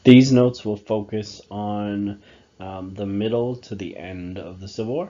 These notes will focus on the middle to the end of the Civil War.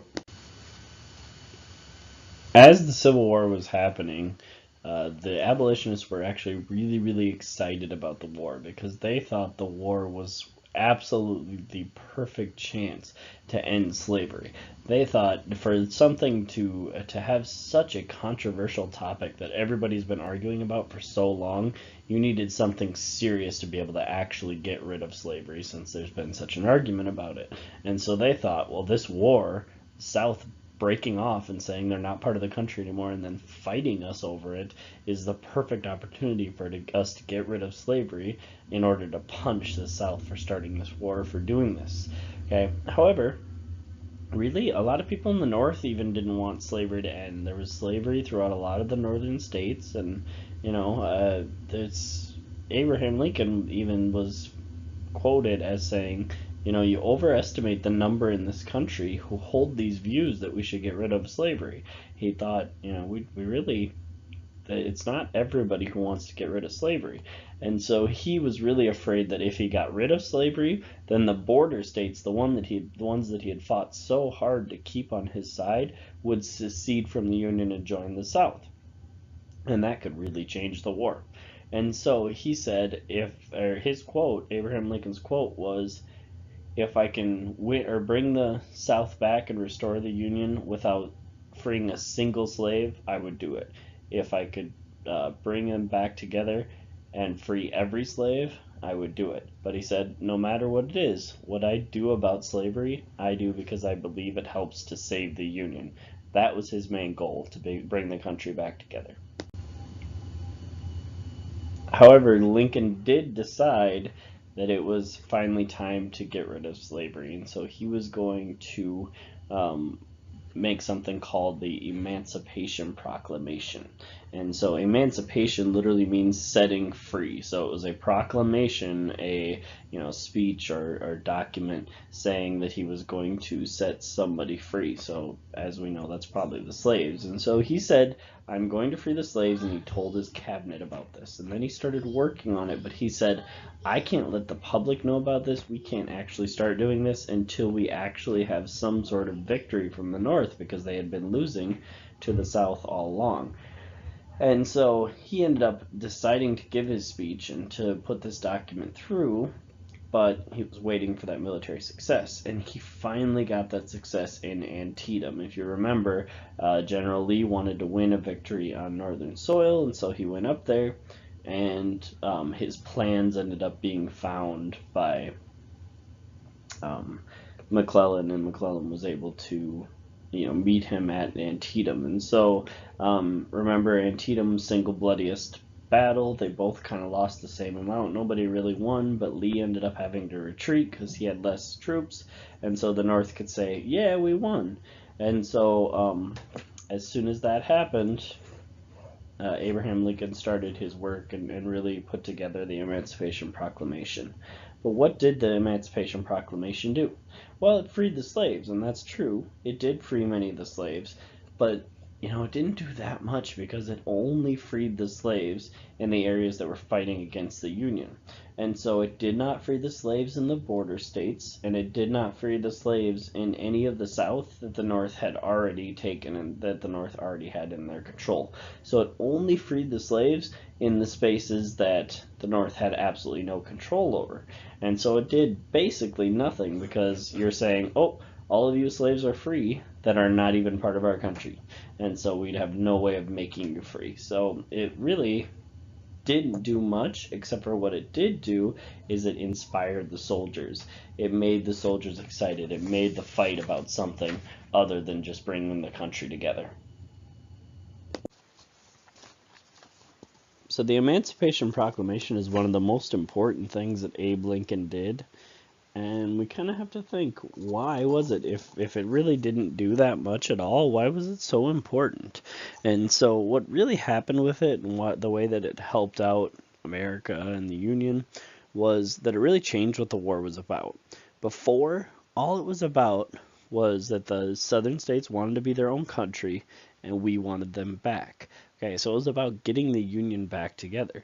As the Civil War was happening, the abolitionists were actually really, really excited about the war because they thought the war was absolutely the perfect chance to end slavery. They thought for something to have such a controversial topic that everybody's been arguing about for so long, you needed something serious to be able to actually get rid of slavery since there's been such an argument about it. And so they thought, well, this war, South breaking off and saying they're not part of the country anymore and then fighting us over it is the perfect opportunity for us to get rid of slavery in order to punish the South for starting this war, for doing this. Okay. However, really, a lot of people in the North even didn't want slavery to end. There was slavery throughout a lot of the northern states, and there's Abraham Lincoln even was quoted as saying, you overestimate the number in this country who hold these views that we should get rid of slavery. He thought, we really, that it's not everybody who wants to get rid of slavery. And so he was really afraid that if he got rid of slavery, then the border states, the ones that he had fought so hard to keep on his side, would secede from the Union and join the South. And that could really change the war. And so he said, his quote, Abraham Lincoln's quote was, if I can win or bring the South back and restore the Union without freeing a single slave, I would do it. If I could bring them back together and free every slave, I would do it. But he said, no matter what it is, what I do about slavery, I do because I believe it helps to save the Union. That was his main goal, to bring the country back together. However, Lincoln did decide that it was finally time to get rid of slavery, and so he was going to make something called the Emancipation Proclamation. And so emancipation literally means setting free. So it was a proclamation, a speech or document saying that he was going to set somebody free. So as we know, that's probably the slaves. And so he said, I'm going to free the slaves, and he told his cabinet about this. And then he started working on it, but he said, I can't let the public know about this. We can't actually start doing this until we actually have some sort of victory from the North, because they had been losing to the South all along. And so he ended up deciding to give his speech and to put this document through, but he was waiting for that military success, and he finally got that success in Antietam. If you remember, General Lee wanted to win a victory on northern soil, and so he went up there, and his plans ended up being found by McClellan, and McClellan was able to meet him at Antietam. And so remember, Antietam's single bloodiest battle, they both kind of lost the same amount. Nobody really won, but Lee ended up having to retreat because he had less troops, and so the North could say, yeah, we won. And so as soon as that happened, Abraham Lincoln started his work and really put together the Emancipation Proclamation. But what did the Emancipation Proclamation do? Well, it freed the slaves, and that's true. It did free many of the slaves, but it didn't do that much because it only freed the slaves in the areas that were fighting against the Union. And so it did not free the slaves in the border states, and it did not free the slaves in any of the South that the North had already taken and that the North already had in their control. So it only freed the slaves in the spaces that the North had absolutely no control over. And so it did basically nothing, because you're saying, oh, all of you slaves are free that are not even part of our country, and so we'd have no way of making you free. So it really didn't do much, except for what it did do is it inspired the soldiers. It made the soldiers excited. It made the fight about something other than just bringing the country together. So the Emancipation Proclamation is one of the most important things that Abe Lincoln did. And we kind of have to think, why was it? If it really didn't do that much at all, why was it so important? And so what really happened with it, and the way that it helped out America and the Union, was that it really changed what the war was about. Before, all it was about was that the southern states wanted to be their own country, and we wanted them back. Okay, so it was about getting the Union back together.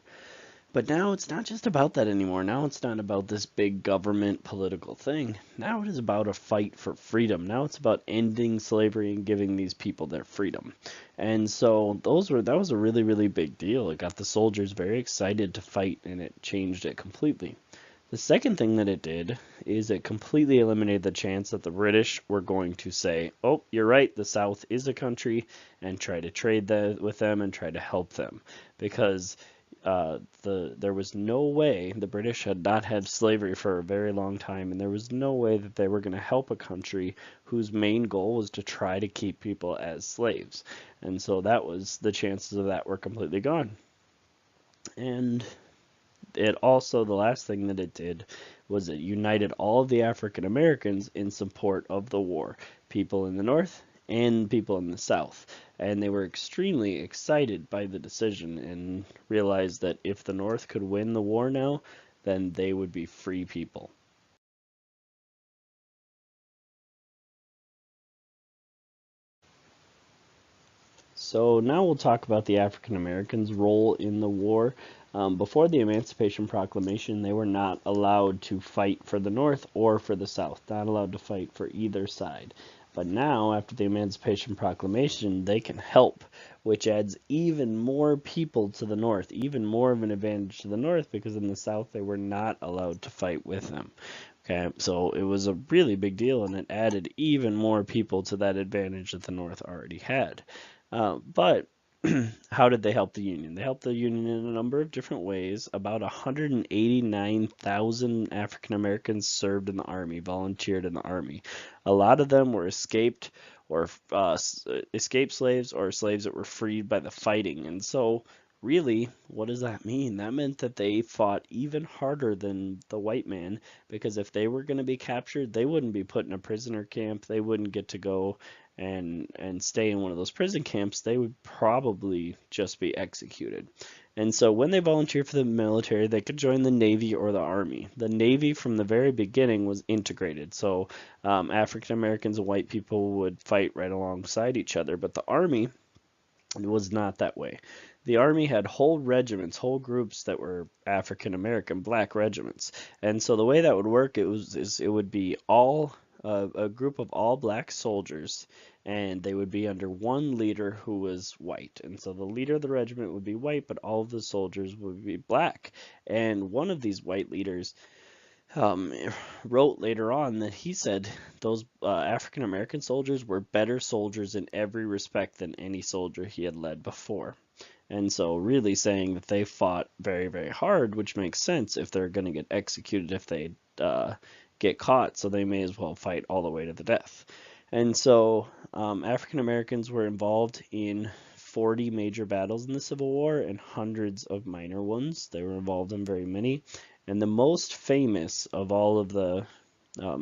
But now it's not just about that anymore. Now it's not about this big government political thing. Now it is about a fight for freedom. Now it's about ending slavery and giving these people their freedom. And so that was a really, really big deal. It got the soldiers very excited to fight, and it changed it completely. The second thing that it did is it completely eliminated the chance that the British were going to say, oh, you're right, the South is a country, and try to trade with them and try to help them. Because there was no way, the British had not had slavery for a very long time, and there was no way that they were going to help a country whose main goal was to try to keep people as slaves. And so the chances of that were completely gone. And it also, the last thing that it did was it united all of the African Americans in support of the war, people in the North and people in the South. And they were extremely excited by the decision and realized that if the North could win the war now, then they would be free people. So now we'll talk about the African Americans' role in the war. Before the Emancipation Proclamation, they were not allowed to fight for the North or for the South, not allowed to fight for either side. But now, after the Emancipation Proclamation, they can help, which adds even more people to the North, even more of an advantage to the North, because in the South they were not allowed to fight with them. Okay, so it was a really big deal, and it added even more people to that advantage that the North already had. But how did they help the Union? They helped the Union in a number of different ways. About 189,000 African Americans served in the Army, volunteered in the Army. A lot of them were escaped slaves or slaves that were freed by the fighting. And so, really, what does that mean? That meant that they fought even harder than the white man, because if they were going to be captured, they wouldn't be put in a prisoner camp. They wouldn't get to go and stay in one of those prison camps. They would probably just be executed. And so when they volunteered for the military, they could join the Navy or the Army. The Navy from the very beginning was integrated, so African Americans and white people would fight right alongside each other, but the Army was not that way. The Army had whole regiments, whole groups that were African American, black regiments. And so the way that would work, it would be a group of all black soldiers, and they would be under one leader who was white. And so the leader of the regiment would be white, but all of the soldiers would be black. And one of these white leaders um, wrote later on that he said those African American soldiers were better soldiers in every respect than any soldier he had led before. And so really saying that they fought very, very hard, which makes sense if they're going to get executed if they get caught, so they may as well fight all the way to the death. And so African Americans were involved in 40 major battles in the Civil War and hundreds of minor ones. They were involved in very many. And the most famous of all of the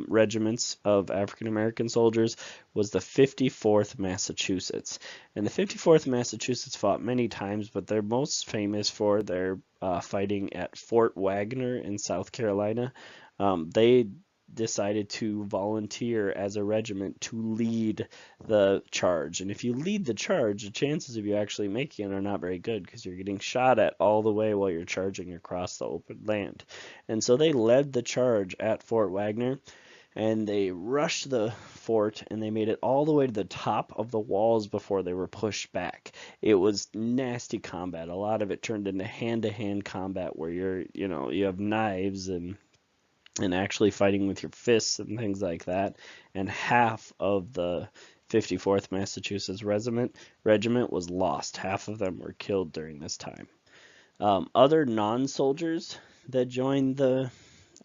regiments of African American soldiers was the 54th Massachusetts. And the 54th Massachusetts fought many times, but they're most famous for their fighting at Fort Wagner in South Carolina. They decided to volunteer as a regiment to lead the charge. And if you lead the charge, the chances of you actually making it are not very good, because you're getting shot at all the way while you're charging across the open land. And so they led the charge at Fort Wagner, and they rushed the fort, and they made it all the way to the top of the walls before they were pushed back. It was nasty combat. A lot of it turned into hand-to-hand combat where you have knives and actually fighting with your fists and things like that. And half of the 54th Massachusetts regiment was lost. Half of them were killed during this time. Other non-soldiers that joined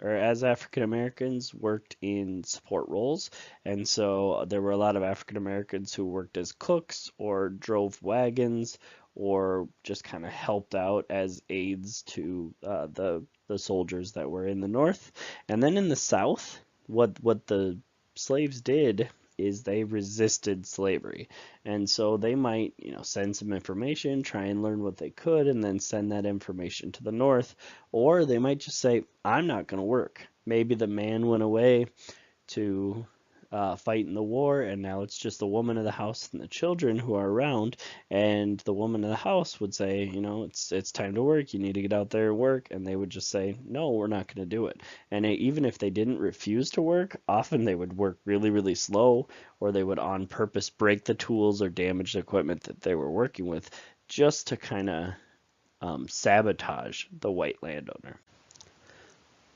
as African Americans worked in support roles, and so there were a lot of African Americans who worked as cooks or drove wagons or just kind of helped out as aides to the soldiers that were in the North. And then in the South, what the slaves did is they resisted slavery. And so they might, send some information, try and learn what they could, and then send that information to the North. Or they might just say, I'm not going to work. Maybe the man went away to fight in the war, and now it's just the woman of the house and the children who are around, and the woman of the house would say, you know, it's time to work, you need to get out there and work, and they would just say, no, we're not going to do it. And even if they didn't refuse to work, often they would work really, really slow, or they would on purpose break the tools or damage the equipment that they were working with, just to kind of sabotage the white landowner.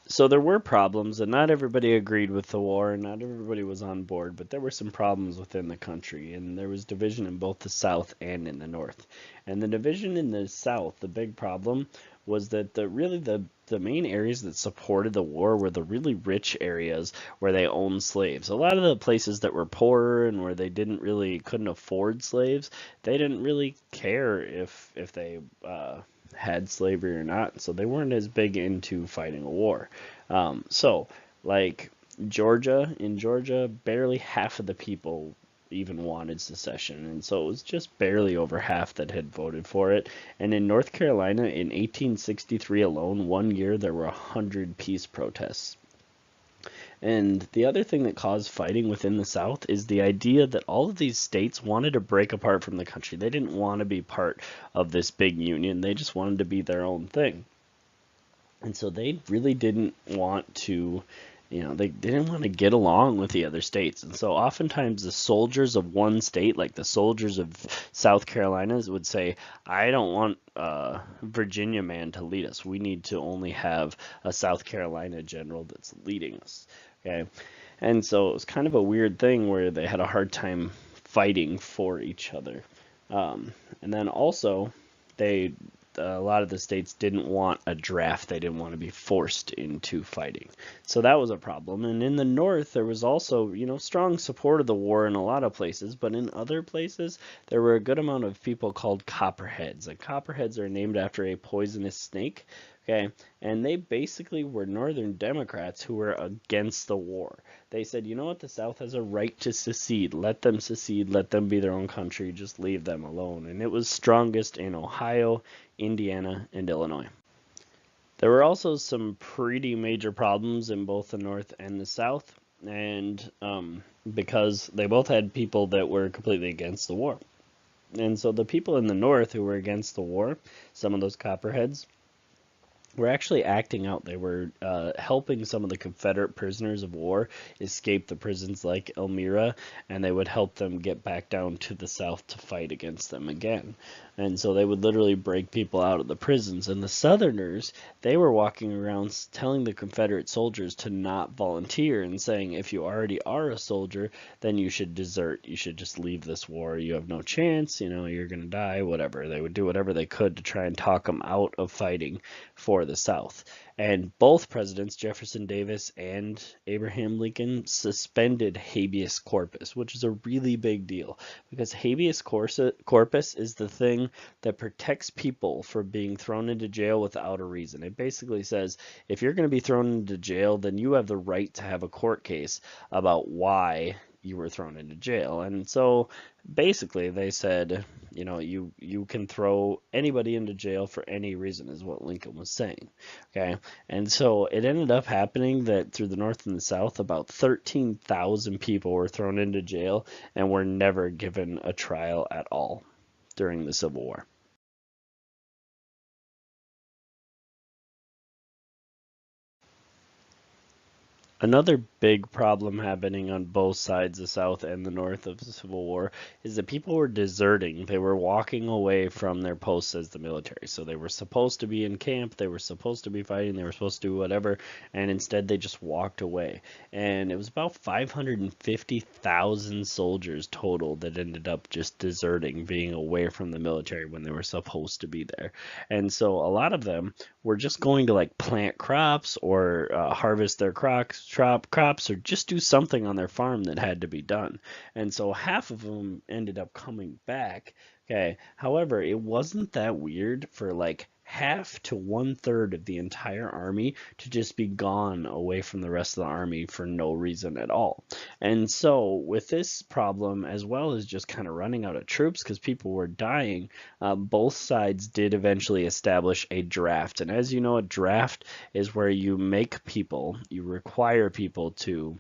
So there were problems, and not everybody agreed with the war, and not everybody was on board, but there were some problems within the country, and there was division in both the South and in the North. And the division in the South, the big problem was that the main areas that supported the war were the really rich areas where they owned slaves. A lot of the places that were poorer and where they couldn't afford slaves, they didn't really care if they had slavery or not, so they weren't as big into fighting a war. So like in Georgia, barely half of the people even wanted secession, and so it was just barely over half that had voted for it. And in North Carolina in 1863 alone, 1 year, there were 100 peace protests. And the other thing that caused fighting within the South is the idea that all of these states wanted to break apart from the country. They didn't want to be part of this big union. They just wanted to be their own thing. And so they really didn't want to, they didn't want to get along with the other states. And so oftentimes the soldiers of one state, like the soldiers of South Carolina, would say, I don't want a Virginia man to lead us. We need to only have a South Carolina general that's leading us. Okay, and so it was kind of a weird thing where they had a hard time fighting for each other. And then also, a lot of the states didn't want a draft. They didn't want to be forced into fighting. So that was a problem. And in the North, there was also, strong support of the war in a lot of places, but in other places, there were a good amount of people called copperheads. And copperheads are named after a poisonous snake. Okay, and they basically were Northern Democrats who were against the war. They said, you know what, the South has a right to secede. Let them secede. Let them be their own country. Just leave them alone. And it was strongest in Ohio, Indiana, and Illinois. There were also some pretty major problems in both the North and the South, and because they both had people that were completely against the war. And so the people in the North who were against the war, some of those copperheads, were actually acting out. They were helping some of the Confederate prisoners of war escape the prisons like Elmira, and they would help them get back down to the South to fight against them again. And so they would literally break people out of the prisons. And the Southerners, they were walking around telling the Confederate soldiers to not volunteer and saying, if you already are a soldier, then you should desert. You should just leave this war. You have no chance. You're going to die, whatever. They would do whatever they could to try and talk them out of fighting for the South. And both presidents, Jefferson Davis and Abraham Lincoln, suspended habeas corpus, which is a really big deal because habeas corpus is the thing that protects people from being thrown into jail without a reason. It basically says if you're going to be thrown into jail, then you have the right to have a court case about why you were thrown into jail. And so basically they said, you can throw anybody into jail for any reason is what Lincoln was saying. Okay, and so it ended up happening that through the North and the South, about 13,000 people were thrown into jail and were never given a trial at all during the Civil War. Another big problem happening on both sides, the South and the North, of the Civil War, is that people were deserting. They were walking away from their posts as the military. So they were supposed to be in camp, they were supposed to be fighting, they were supposed to do whatever, and instead they just walked away. And it was about 550,000 soldiers total that ended up just deserting, being away from the military when they were supposed to be there. And so a lot of them were just going to plant crops or harvest their crops or just do something on their farm that had to be done. And so half of them ended up coming back. Okay. However, it wasn't that weird for half to 1/3 of the entire army to just be gone away from the rest of the army for no reason at all. And so with this problem, as well as just kind of running out of troops because people were dying, both sides did eventually establish a draft. And as you know, a draft is where you require people to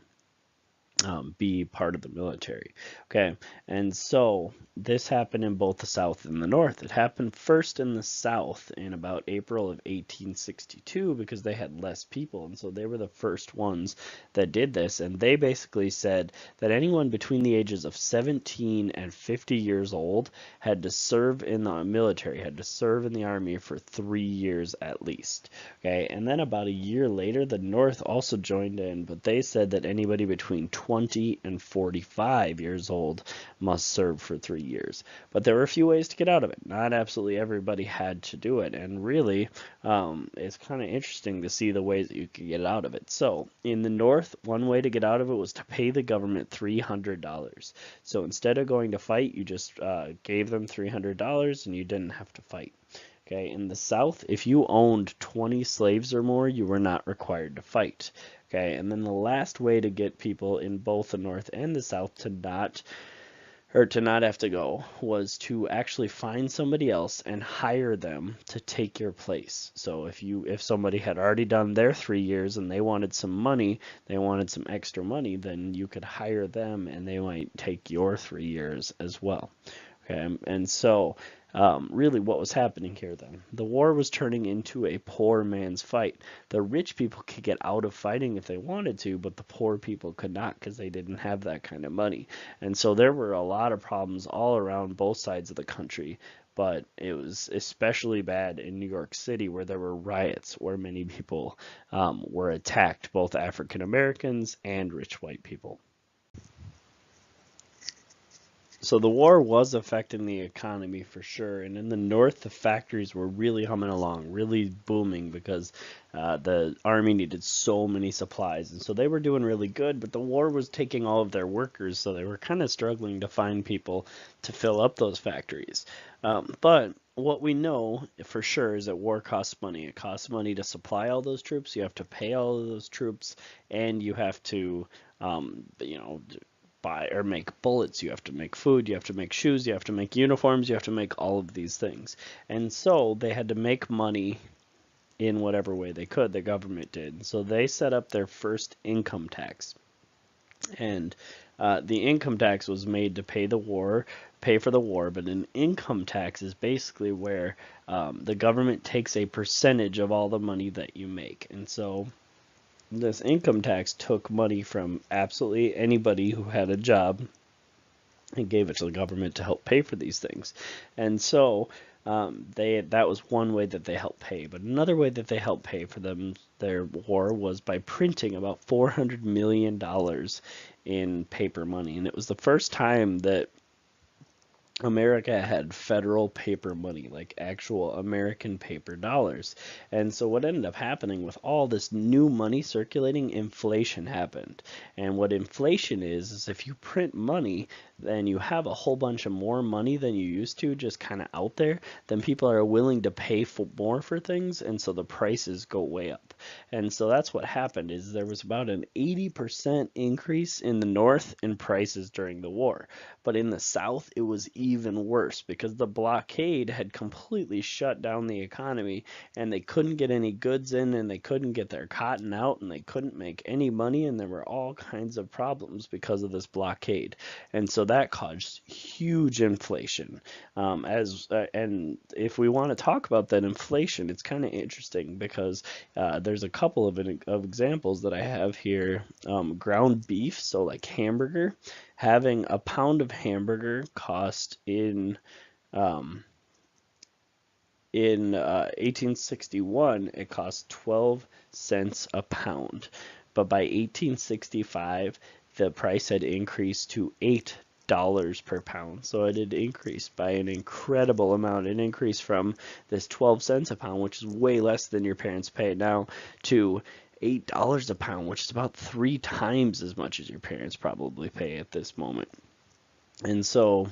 be part of the military. Okay, and so this happened in both the South and the North. It happened first in the South in about April of 1862 because they had less people, and so they were the first ones that did this. And they basically said that anyone between the ages of 17 and 50 years old had to serve in the military, had to serve in the army for 3 years at least. Okay, and then about a year later, the North also joined in, but they said that anybody between 20 and 45 years old must serve for 3 years. But there were a few ways to get out of it. Not absolutely everybody had to do it, and really, it's kind of interesting to see the ways that you could get out of it. So, in the North, one way to get out of it was to pay the government $300. So instead of going to fight, you just gave them $300 and you didn't have to fight. Okay, in the South, if you owned 20 slaves or more, you were not required to fight. Okay, and then the last way to get people in both the North and the South to not have to go was to actually find somebody else and hire them to take your place. So if somebody had already done their 3 years and they wanted some money, they wanted some extra money, then you could hire them and they might take your 3 years as well. Okay, and so really what was happening here then? The war was turning into a poor man's fight. The rich people could get out of fighting if they wanted to, but the poor people could not because they didn't have that kind of money. And so there were a lot of problems all around both sides of the country, but it was especially bad in New York City where there were riots where many people were attacked, both African Americans and rich white people. So the war was affecting the economy for sure, and in the North, the factories were really humming along, really booming because the army needed so many supplies, and so they were doing really good, but the war was taking all of their workers, so they were kind of struggling to find people to fill up those factories. But what we know for sure is that war costs money. It costs money to supply all those troops, you have to pay all of those troops, and you have to, buy or make bullets, you have to make food, you have to make shoes, you have to make uniforms, you have to make all of these things. And so they had to make money in whatever way they could, the government did. So they set up their first income tax. And the income tax was made to pay for the war, but an income tax is basically where the government takes a percentage of all the money that you make. And so this income tax took money from absolutely anybody who had a job and gave it to the government to help pay for these things. And so that was one way that they helped pay. But another way that they helped pay for their war was by printing about $400 million in paper money. And it was the first time that America had federal paper money, like actual American paper dollars. And so what ended up happening with all this new money circulating, inflation happened. And what inflation is if you print money, then you have a whole bunch of more money than you used to just kind of out there, then people are willing to pay more for things, and so the prices go way up. And so that's what happened, is there was about an 80% increase in the North in prices during the war. But in the South, it was even worse because the blockade had completely shut down the economy, and they couldn't get any goods in, and they couldn't get their cotton out, and they couldn't make any money, and there were all kinds of problems because of this blockade. And so that caused huge inflation. And if we want to talk about that inflation, it's kind of interesting because there's a couple of examples that I have here. Ground beef, so like hamburger, having a pound of hamburger cost in 1861, it cost 12 cents a pound. But by 1865, the price had increased to $8 per pound. So it had increased by an incredible amount. It increased from this 12 cents a pound, which is way less than your parents pay now, to $8 a pound, which is about 3 times as much as your parents probably pay at this moment. And so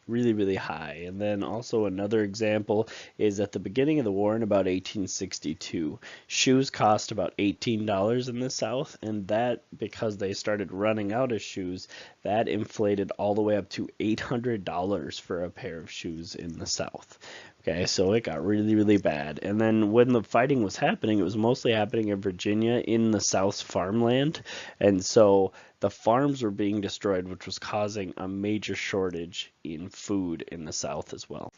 really, really high. And then also another example is at the beginning of the war in about 1862, shoes cost about $18 in the South, and that, because they started running out of shoes, that inflated all the way up to $800 for a pair of shoes in the South. Okay, so it got really, really bad. And then when the fighting was happening, it was mostly happening in Virginia in the South's farmland. And so the farms were being destroyed, which was causing a major shortage in food in the South as well.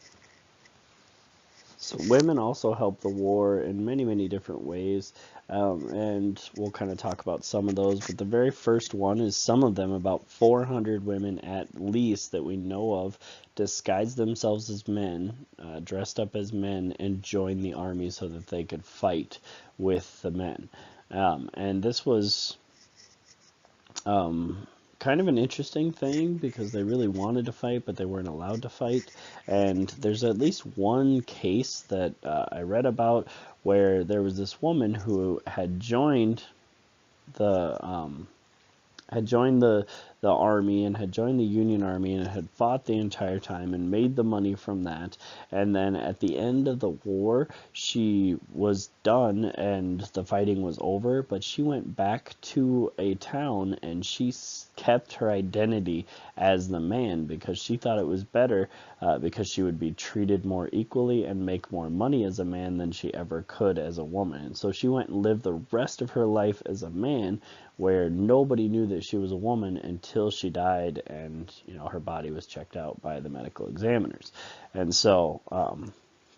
So women also helped the war in many, many different ways, and we'll kind of talk about some of those. But the very first one is some of them, about 400 women at least that we know of, disguised themselves as men, dressed up as men, and joined the army so that they could fight with the men. And this was kind of an interesting thing because they really wanted to fight, but they weren't allowed to fight. And there's at least one case that I read about where there was this woman who had joined the army and had joined the Union Army and had fought the entire time and made the money from that. And then at the end of the war, she was done and the fighting was over, but she went back to a town and she kept her identity as the man because she thought it was better because she would be treated more equally and make more money as a man than she ever could as a woman. And so she went and lived the rest of her life as a man, where nobody knew that she was a woman until she died and, you know, her body was checked out by the medical examiners. And so,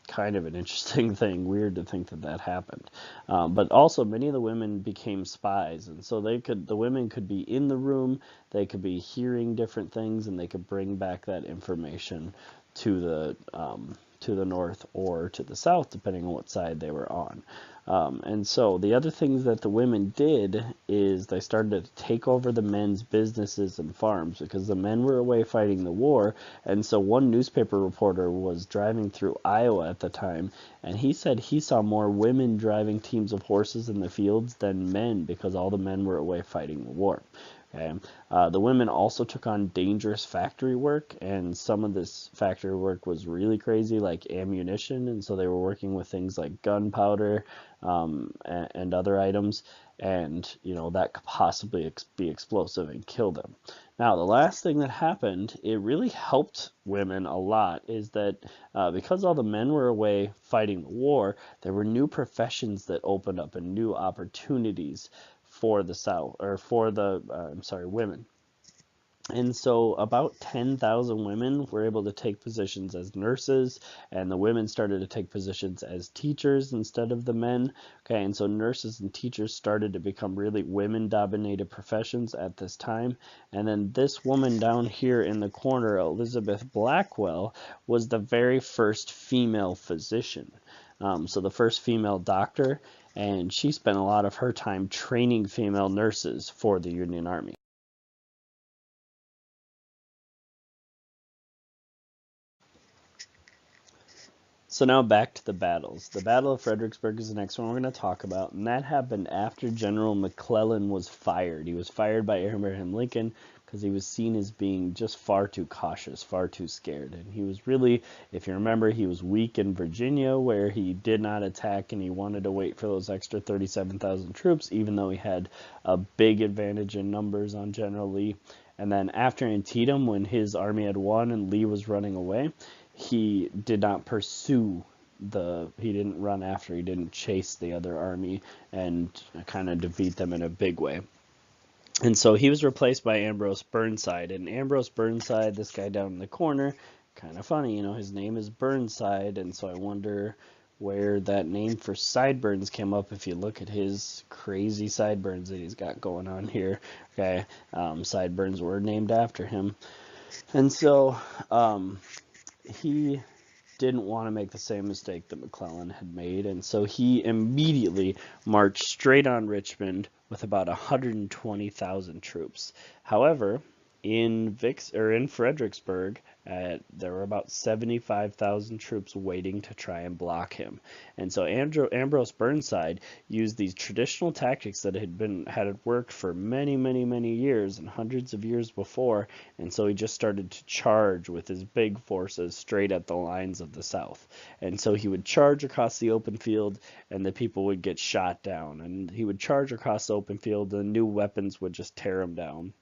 kind of an interesting thing, weird to think that that happened. But also many of the women became spies, and so the women could be in the room, they could be hearing different things, and they could bring back that information to the north or to the south, depending on what side they were on. And so the other things that the women did is they started to take over the men's businesses and farms because the men were away fighting the war. And so one newspaper reporter was driving through Iowa at the time, and he said he saw more women driving teams of horses in the fields than men because all the men were away fighting the war. Okay. The women also took on dangerous factory work, and some of this factory work was really crazy, like ammunition, and so they were working with things like gunpowder and other items, and you know that could possibly be explosive and kill them. Now, the last thing that happened, it really helped women a lot, is that because all the men were away fighting the war, there were new professions that opened up and new opportunities for the South, or for the, women. And so about 10,000 women were able to take positions as nurses, and the women started to take positions as teachers instead of the men. Okay, and so nurses and teachers started to become really women-dominated professions at this time. And then this woman down here in the corner, Elizabeth Blackwell, was the very first female physician. So the first female doctor, and she spent a lot of her time training female nurses for the Union Army. So now back to the battles. The Battle of Fredericksburg is the next one we're going to talk about, and that happened after General McClellan was fired. He was fired by Abraham Lincoln because he was seen as being just far too cautious, far too scared. And he was really, if you remember, he was weak in Virginia where he did not attack and he wanted to wait for those extra 37,000 troops, even though he had a big advantage in numbers on General Lee. And then after Antietam, when his army had won and Lee was running away, he did not pursue he didn't run after, he didn't chase the other army and kind of defeat them in a big way. And so he was replaced by Ambrose Burnside. And Ambrose Burnside, this guy down in the corner, kind of funny, you know, his name is Burnside, and so I wonder where that name for sideburns came up if you look at his crazy sideburns that he's got going on here. Okay, sideburns were named after him. And so he didn't want to make the same mistake that McClellan had made, and so he immediately marched straight on Richmond with about 120,000 troops. However, in Fredericksburg, there were about 75,000 troops waiting to try and block him. And so Ambrose Burnside used these traditional tactics that had worked for many, many, many years and hundreds of years before, and so he just started to charge with his big forces straight at the lines of the South. And so he would charge across the open field, and the people would get shot down, and he would charge across the open field, and new weapons would just tear him down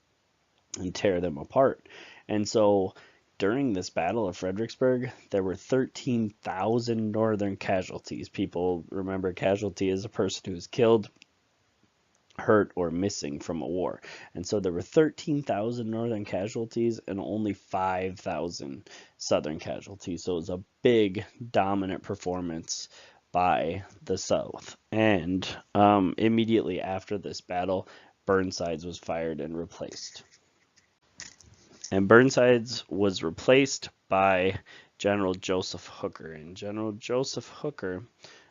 and tear them apart. And so during this Battle of Fredericksburg, there were 13,000 Northern casualties. People remember casualty as a person who is killed hurt or missing from a war. And so there were 13,000 northern casualties and only 5,000 southern casualties. So it was a big dominant performance by the South. And immediately after this battle, Burnsides was fired and replaced. And Burnsides was replaced by General Joseph Hooker. And General Joseph Hooker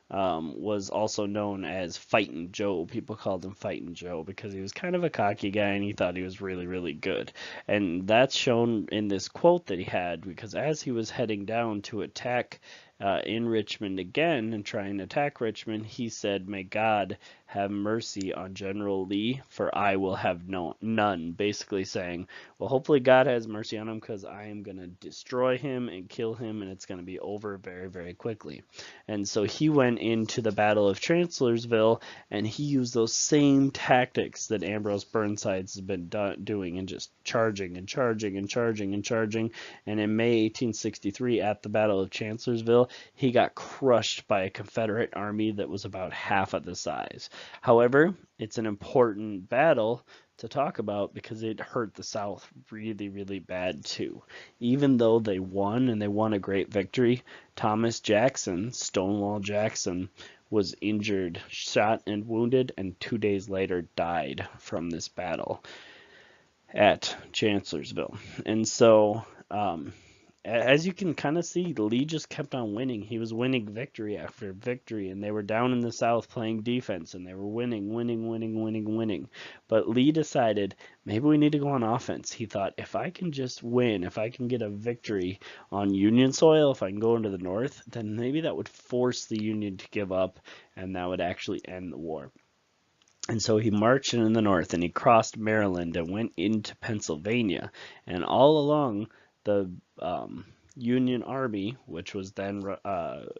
was also known as Fightin' Joe. People called him Fightin' Joe because he was kind of a cocky guy and he thought he was really, really good. And that's shown in this quote that he had, because as he was heading down to attack in Richmond again and trying to attack Richmond, he said, "May God have mercy on General Lee, for I will have none." Basically saying, well, hopefully God has mercy on him because I am going to destroy him and kill him, and it's going to be over very, very quickly. And so he went into the Battle of Chancellorsville, and he used those same tactics that Ambrose Burnsides has been doing, and just charging and charging and charging and charging. And in May 1863, at the Battle of Chancellorsville, he got crushed by a Confederate army that was about half of the size. However, it's an important battle to talk about because it hurt the South really, really bad too. Even though they won, and they won a great victory, Thomas Jackson, Stonewall Jackson, was injured, shot and wounded, and 2 days later died from this battle at Chancellorsville. And so as you can kind of see, Lee just kept on winning. He was winning victory after victory, and they were down in the South playing defense, and they were winning. But Lee decided, maybe we need to go on offense. He thought, if I can just win, if I can get a victory on Union soil, if I can go into the North, then maybe that would force the Union to give up, and that would actually end the war. And so he marched in the North, and he crossed Maryland and went into Pennsylvania, and all along the Union Army, which was then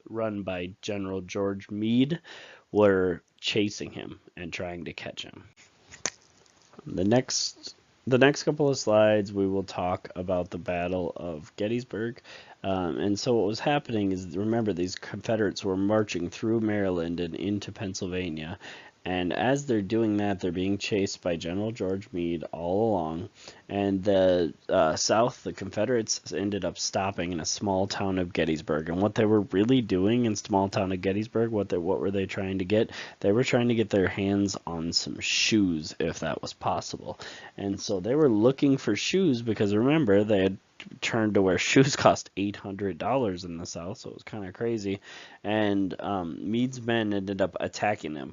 run by General George Meade, were chasing him and trying to catch him. The next couple of slides, we will talk about the Battle of Gettysburg. And so what was happening is, remember, these Confederates were marching through Maryland and into Pennsylvania. And as they're doing that, they're being chased by General George Meade all along. And the South, the Confederates, ended up stopping in a small town of Gettysburg. And what they were really doing in small town of Gettysburg, what were they trying to get? They were trying to get their hands on some shoes, if that was possible. And so they were looking for shoes because, remember, they had turned to where shoes cost $800 in the South, so it was kind of crazy. And Meade's men ended up attacking them,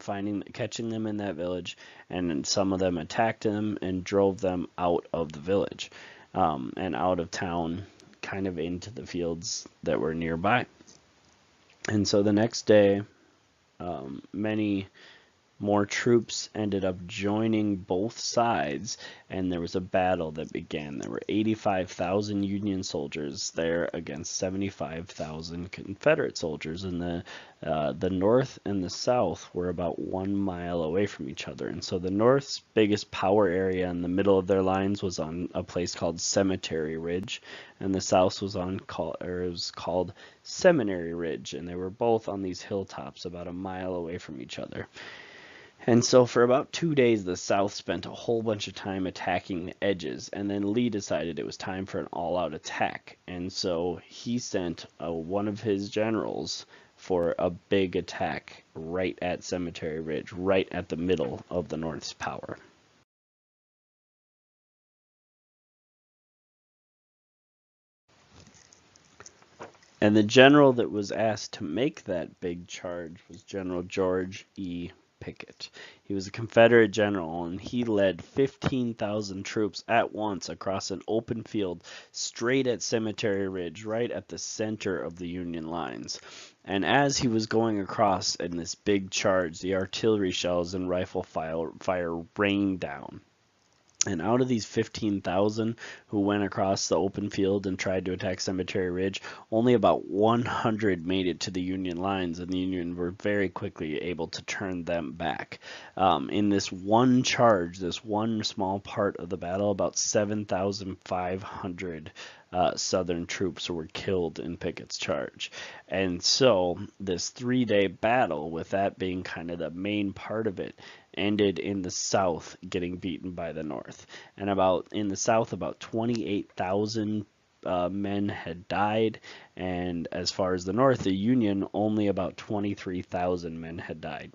catching them in that village, and some of them attacked them and drove them out of the village and out of town, kind of into the fields that were nearby. And so the next day, many more troops ended up joining both sides, and there was a battle that began. There were 85,000 Union soldiers there against 75,000 Confederate soldiers, and the North and the South were about 1 mile away from each other. And so the North's biggest power area in the middle of their lines was on a place called Cemetery Ridge, and the South was called Seminary Ridge, and they were both on these hilltops about 1 mile away from each other. And so for about 2 days, the South spent a whole bunch of time attacking the edges, and then Lee decided it was time for an all-out attack. And so he sent one of his generals for a big attack right at Cemetery Ridge, right at the middle of the North's power. And the general that was asked to make that big charge was General George E. Pickett. He was a Confederate general, and he led 15,000 troops at once across an open field straight at Cemetery Ridge, right at the center of the Union lines. And as he was going across in this big charge, the artillery shells and rifle fire rained down. And out of these 15,000 who went across the open field and tried to attack Cemetery Ridge, only about 100 made it to the Union lines, and the Union were very quickly able to turn them back. In this one charge, this one small part of the battle, about 7,500 Southern troops were killed in Pickett's charge. And so this 3-day battle, with that being kind of the main part of it, ended in the South getting beaten by the North. And in the South, about 28,000 men had died, and as far as the North, the Union, only about 23,000 men had died.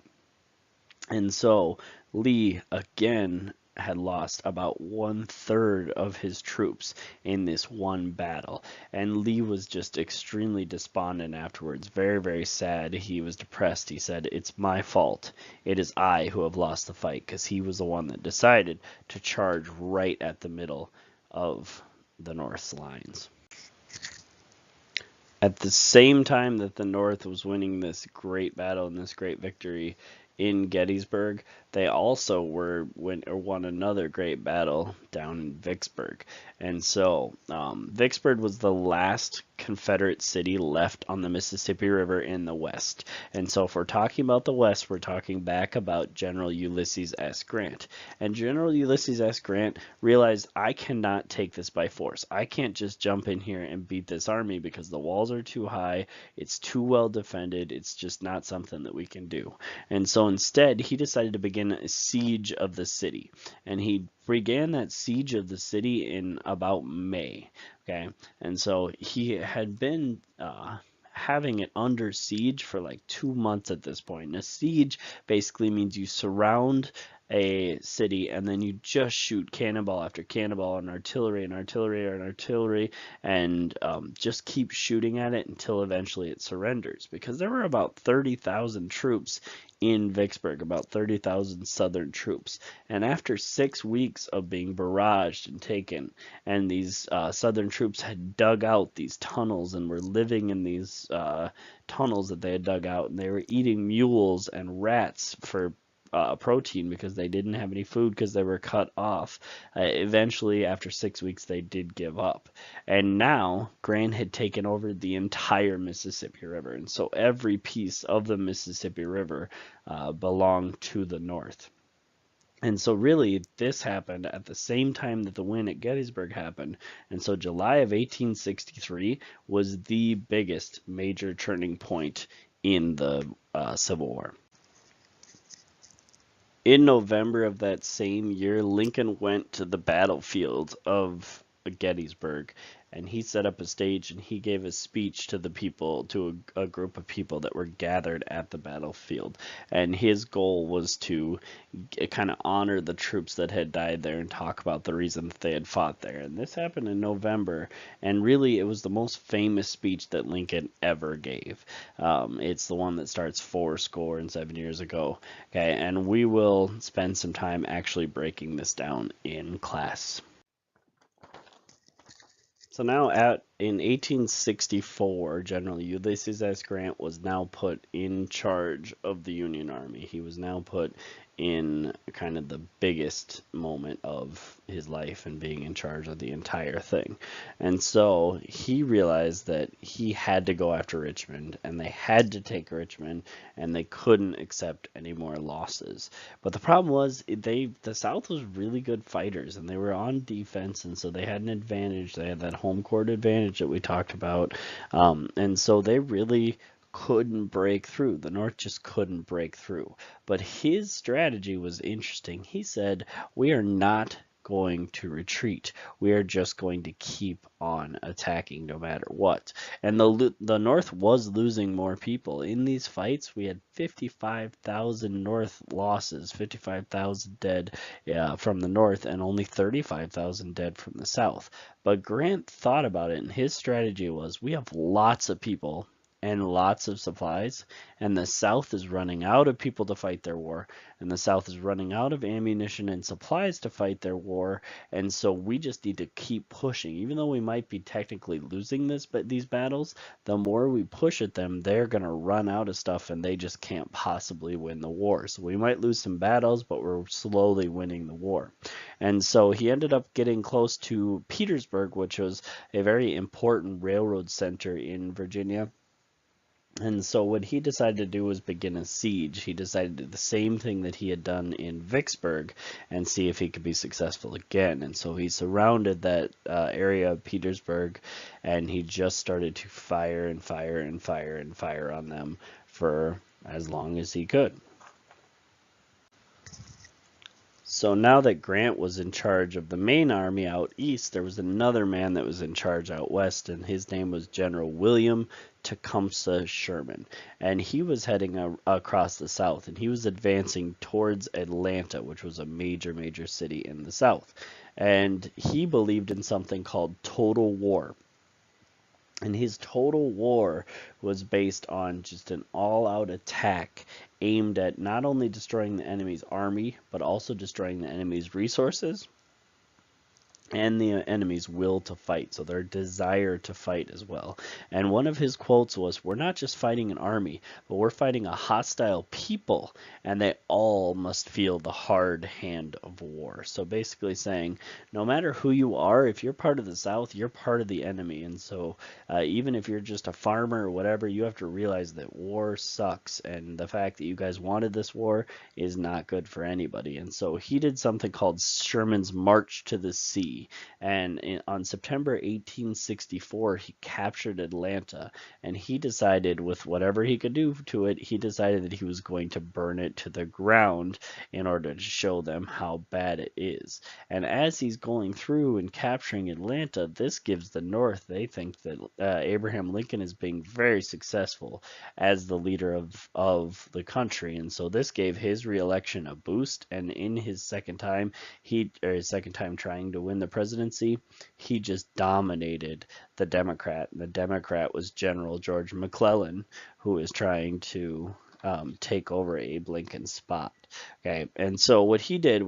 And so Lee again had lost about 1/3 of his troops in this one battle, and Lee was just extremely despondent afterwards, very, very sad. He was depressed. He said, "It's my fault. It is I who have lost the fight," because he was the one that decided to charge right at the middle of the North's lines. At the same time that the North was winning this great battle and this great victory in Gettysburg, they also won another great battle down in Vicksburg. And so Vicksburg was the last Confederate city left on the Mississippi River in the West. And so if we're talking about the West, we're talking back about General Ulysses S. Grant. And General Ulysses S. Grant realized, I cannot take this by force. I can't just jump in here and beat this army because the walls are too high. It's too well defended. It's just not something that we can do. And so instead, he decided to begin a siege of the city. And he began that siege of the city in about May. Okay, and so he had been having it under siege for like 2 months at this point. And a siege basically means you surround a city and then you just shoot cannonball after cannonball and artillery and artillery and artillery, and just keep shooting at it until eventually it surrenders, because there were about 30,000 troops in Vicksburg, about 30,000 Southern troops. And after 6 weeks of being barraged and taken, and these Southern troops had dug out these tunnels and were living in these tunnels that they had dug out, and they were eating mules and rats for protein because they didn't have any food because they were cut off. Eventually, after 6 weeks, they did give up. And now Grant had taken over the entire Mississippi River. And so every piece of the Mississippi River belonged to the North. And so really, this happened at the same time that the win at Gettysburg happened. And so July of 1863 was the biggest major turning point in the Civil War. In November of that same year, Lincoln went to the battlefield of Gettysburg, and he set up a stage and he gave a speech to the people, to a group of people that were gathered at the battlefield. And his goal was to kind of honor the troops that had died there and talk about the reason that they had fought there. And this happened in November, and really it was the most famous speech that Lincoln ever gave. It's the one that starts 407 years ago. Okay, and we will spend some time actually breaking this down in class. So now in 1864, General Ulysses S. Grant was now put in charge of the Union Army. He was now put in kind of the biggest moment of his life and being in charge of the entire thing. And so he realized that he had to go after Richmond, and they had to take Richmond, and they couldn't accept any more losses. But the problem was the South was really good fighters, and they were on defense, and so they had an advantage. They had that home court advantage that we talked about, and so they really couldn't break through. The North just couldn't break through. But his strategy was interesting. He said, we are not going to retreat. We are just going to keep on attacking no matter what. And the North was losing more people. In these fights, we had 55,000 North losses, 55,000 dead from the North, and only 35,000 dead from the South. But Grant thought about it, and his strategy was, we have lots of people and lots of supplies, and the South is running out of people to fight their war, and the South is running out of ammunition and supplies to fight their war, and so we just need to keep pushing. Even though we might be technically losing these battles, the more we push at them, they're going to run out of stuff, and they just can't possibly win the war. So we might lose some battles, but we're slowly winning the war. And so he ended up getting close to Petersburg, which was a very important railroad center in Virginia. And so what he decided to do was begin a siege. He decided to do the same thing that he had done in Vicksburg and see if he could be successful again. And so he surrounded that area of Petersburg, and he just started to fire and fire and fire and fire on them for as long as he could. So now that Grant was in charge of the main army out east, there was another man that was in charge out west, and his name was General William Tecumseh Sherman. And he was heading across the south, and he was advancing towards Atlanta, which was a major city in the south. And he believed in something called total war. And his total war was based on just an all-out attack aimed at not only destroying the enemy's army, but also destroying the enemy's resources and the enemy's will to fight, so their desire to fight as well. And one of his quotes was, "We're not just fighting an army, but we're fighting a hostile people, and they all must feel the hard hand of war." So basically saying, no matter who you are, if you're part of the South, you're part of the enemy. And so even if you're just a farmer or whatever, you have to realize that war sucks, and the fact that you guys wanted this war is not good for anybody. And so he did something called Sherman's March to the Sea. And on September 1864, he captured Atlanta, and he decided, with whatever he could do to it, he decided that he was going to burn it to the ground in order to show them how bad it is. And as he's going through and capturing Atlanta, this gives the North, they think that Abraham Lincoln is being very successful as the leader of the country. And so this gave his re-election a boost, and in his second time trying to win the presidency, he just dominated the Democrat. And the Democrat was General George McClellan, who is trying to take over Abe Lincoln's spot. Okay, and so what he did,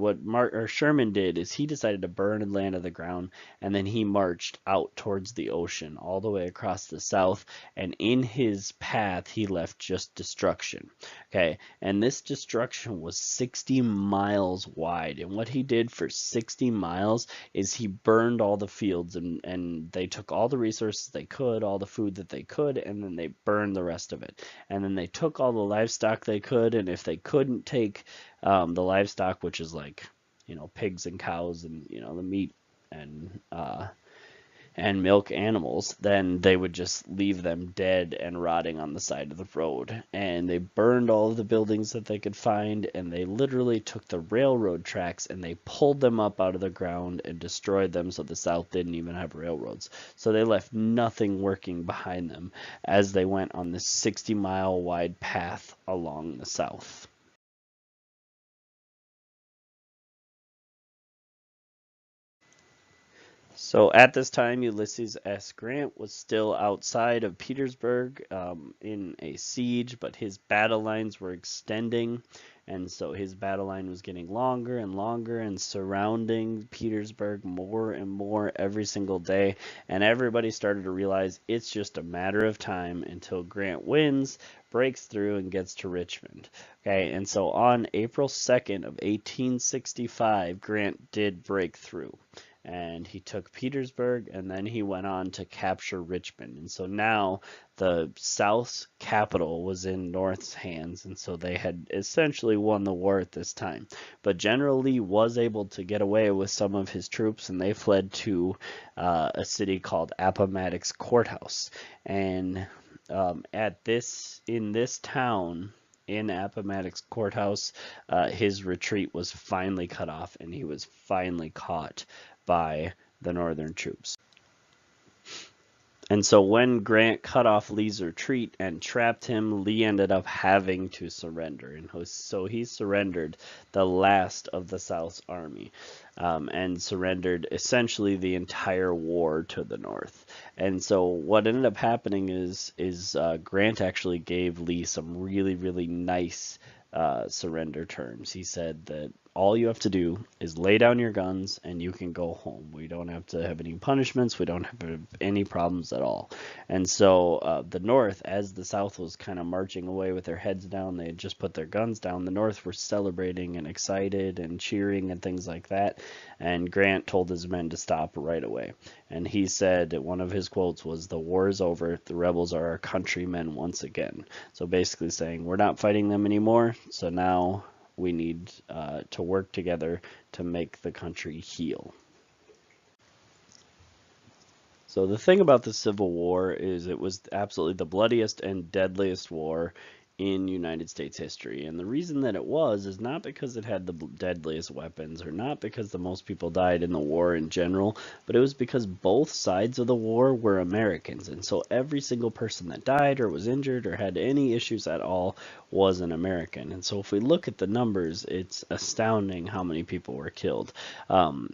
Sherman did, is he decided to burn Atlanta to the ground, and then he marched out towards the ocean, all the way across the South, and in his path he left just destruction. Okay, and this destruction was 60 miles wide, and what he did for 60 miles is he burned all the fields, and they took all the resources they could, all the food that they could, and then they burned the rest of it. And then they took all the livestock they could, and if they couldn't take the livestock, which is like, pigs and cows and, the meat and milk animals, then they would just leave them dead and rotting on the side of the road. And they burned all of the buildings that they could find, and they literally took the railroad tracks and they pulled them up out of the ground and destroyed them, so the South didn't even have railroads. So they left nothing working behind them as they went on this 60-mile wide path along the South. So at this time, Ulysses S. Grant was still outside of Petersburg in a siege, but his battle lines were extending, and so his battle line was getting longer and longer and surrounding Petersburg more and more every single day, and everybody started to realize it's just a matter of time until Grant wins, breaks through, and gets to Richmond. Okay, and so on April 2nd of 1865, Grant did break through, and he took Petersburg, and then he went on to capture Richmond. And so now the South's capital was in North's hands, and so they had essentially won the war at this time. But General Lee was able to get away with some of his troops, and they fled to a city called Appomattox Courthouse. And in this town, in Appomattox Courthouse, his retreat was finally cut off, and he was finally caught by the Northern troops. And so when Grant cut off Lee's retreat and trapped him, Lee ended up having to surrender. And so he surrendered the last of the South's army, and surrendered essentially the entire war to the North. And so what ended up happening is Grant actually gave Lee some really nice surrender terms. He said that all you have to do is lay down your guns and you can go home. We don't have to have any punishments. We don't have any problems at all. And so the North, as the South was kind of marching away with their heads down, they had just put their guns down. The North were celebrating and excited and cheering and things like that. And Grant told his men to stop right away. And he said, one of his quotes was, "The war is over. The rebels are our countrymen once again." So basically saying, we're not fighting them anymore. So now we need to work together to make the country heal. So the thing about the Civil War is it was absolutely the bloodiest and deadliest war in United States history. And the reason that it was is not because it had the deadliest weapons or not because the most people died in the war in general, but it was because both sides of the war were Americans. And so every single person that died or was injured or had any issues at all was an American. And so if we look at the numbers, it's astounding how many people were killed. From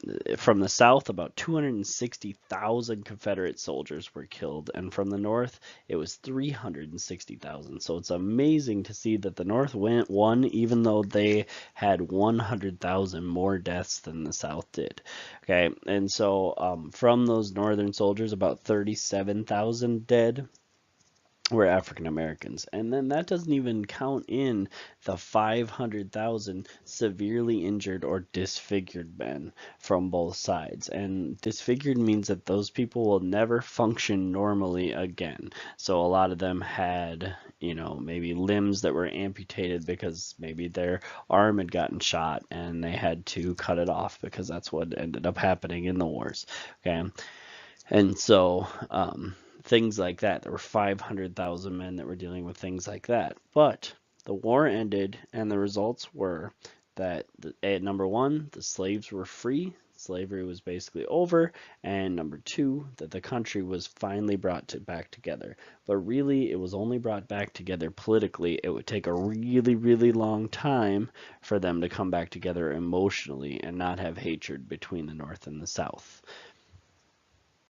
the South, about 260,000 Confederate soldiers were killed, and from the North, it was 360,000. So it's amazing to see that the North won, even though they had 100,000 more deaths than the South did. Okay, and so from those Northern soldiers, about 37,000 dead were African Americans. And then that doesn't even count in the 500,000 severely injured or disfigured men from both sides. And disfigured means that those people will never function normally again. So a lot of them had, you know, maybe limbs that were amputated because maybe their arm had gotten shot and they had to cut it off because that's what ended up happening in the wars. Okay. And so, things like that. There were 500,000 men that were dealing with things like that. But the war ended, and the results were that, number one, the slaves were free. Slavery was basically over. And number two, that the country was finally brought back together. But really, it was only brought back together politically. It would take a really, really long time for them to come back together emotionally and not have hatred between the North and the South.